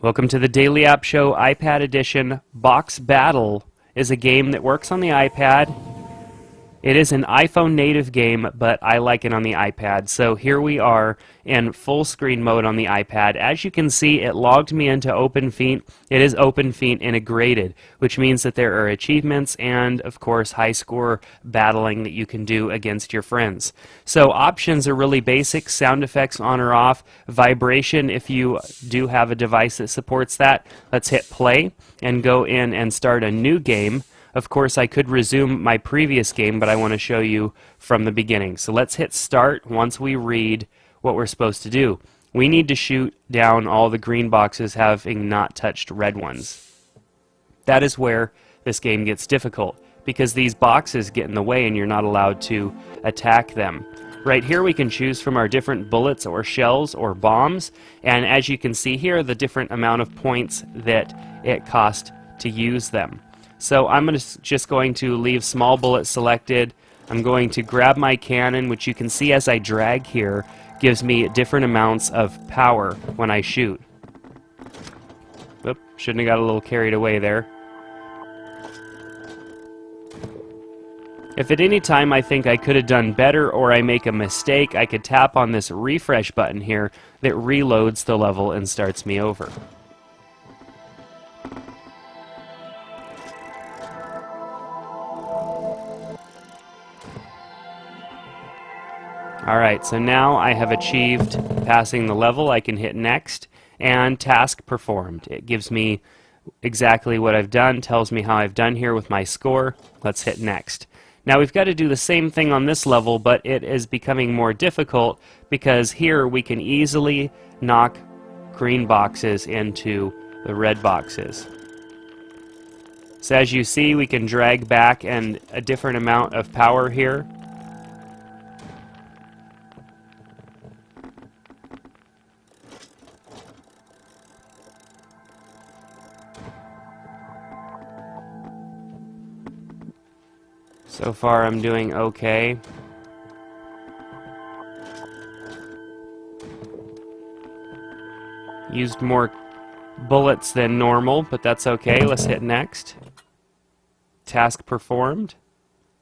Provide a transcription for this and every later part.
Welcome to the Daily App Show iPad Edition. Box Battle is a game that works on the iPad. It is an iPhone native game, but I like it on the iPad. So here we are in full screen mode on the iPad. As you can see, it logged me into OpenFeint. It is OpenFeint integrated, which means that there are achievements and, of course, high score battling that you can do against your friends. So options are really basic: sound effects on or off, vibration if you do have a device that supports that. Let's hit play and go in and start a new game. Of course, I could resume my previous game, but I want to show you from the beginning. So let's hit start once we read what we're supposed to do. We need to shoot down all the green boxes having not touched red ones. That is where this game gets difficult, because these boxes get in the way and you're not allowed to attack them. Right here we can choose from our different bullets or shells or bombs, and as you can see here, the different amount of points that it costs to use them. So I'm just going to leave small bullet selected. I'm going to grab my cannon, which you can see as I drag here gives me different amounts of power when I shoot. Oop, shouldn't have got a little carried away there. If at any time I think I could have done better or I make a mistake, I could tap on this refresh button here that reloads the level and starts me over. Alright, so now I have achieved passing the level. I can hit next, and task performed. It gives me exactly what I've done, tells me how I've done here with my score. Let's hit next. Now we've got to do the same thing on this level, but it is becoming more difficult because here we can easily knock green boxes into the red boxes. So as you see, we can drag back and a different amount of power here. So far I'm doing okay. Used more bullets than normal, but that's okay. Let's hit next. Task performed.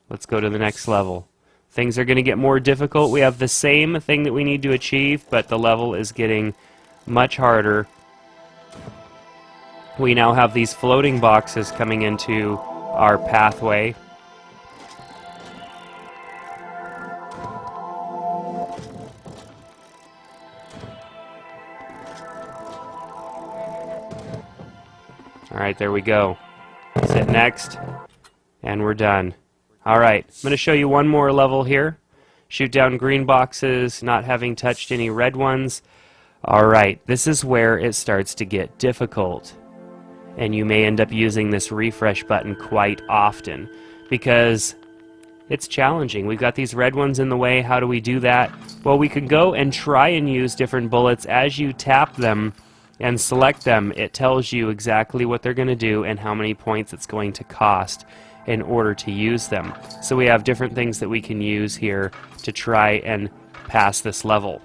Let's go to the next level. Things are going to get more difficult. We have the same thing that we need to achieve, but the level is getting much harder. We now have these floating boxes coming into our pathway. Alright, there we go. Let's hit next, and we're done. Alright, I'm going to show you one more level here. Shoot down green boxes, not having touched any red ones. Alright, this is where it starts to get difficult. And you may end up using this refresh button quite often, because it's challenging. We've got these red ones in the way. How do we do that? Well, we could go and try and use different bullets. As you tap them and select them, it tells you exactly what they're going to do and how many points it's going to cost in order to use them. So we have different things that we can use here to try and pass this level.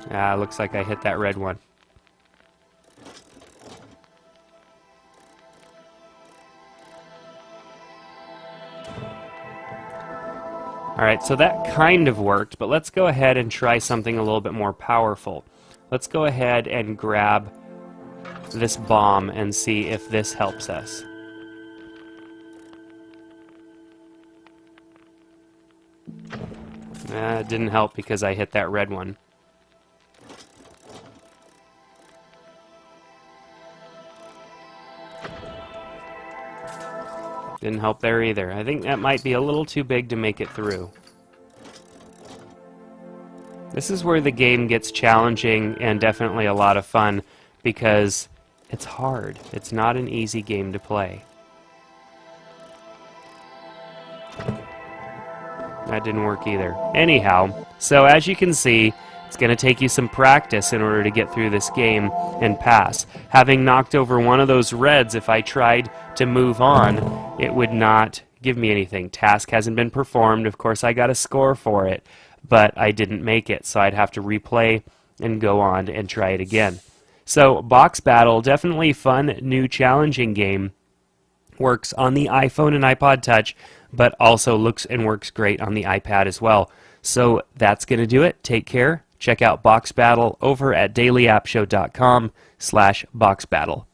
Looks like I hit that red one. Alright, so that kind of worked, but let's go ahead and try something a little bit more powerful. Let's go ahead and grab this bomb and see if this helps us. It didn't help because I hit that red one. Didn't help there either. I think that might be a little too big to make it through. This is where the game gets challenging and definitely a lot of fun, because it's hard. It's not an easy game to play. That didn't work either. Anyhow, so as you can see, it's going to take you some practice in order to get through this game and pass. Having knocked over one of those reds, if I tried to move on, it would not give me anything. Task hasn't been performed. Of course, I got a score for it, but I didn't make it, so I'd have to replay and go on and try it again. So Box Battle, definitely fun, new, challenging game. Works on the iPhone and iPod Touch, but also looks and works great on the iPad as well. So that's going to do it. Take care. Check out Box Battle over at dailyappshow.com/boxbattle.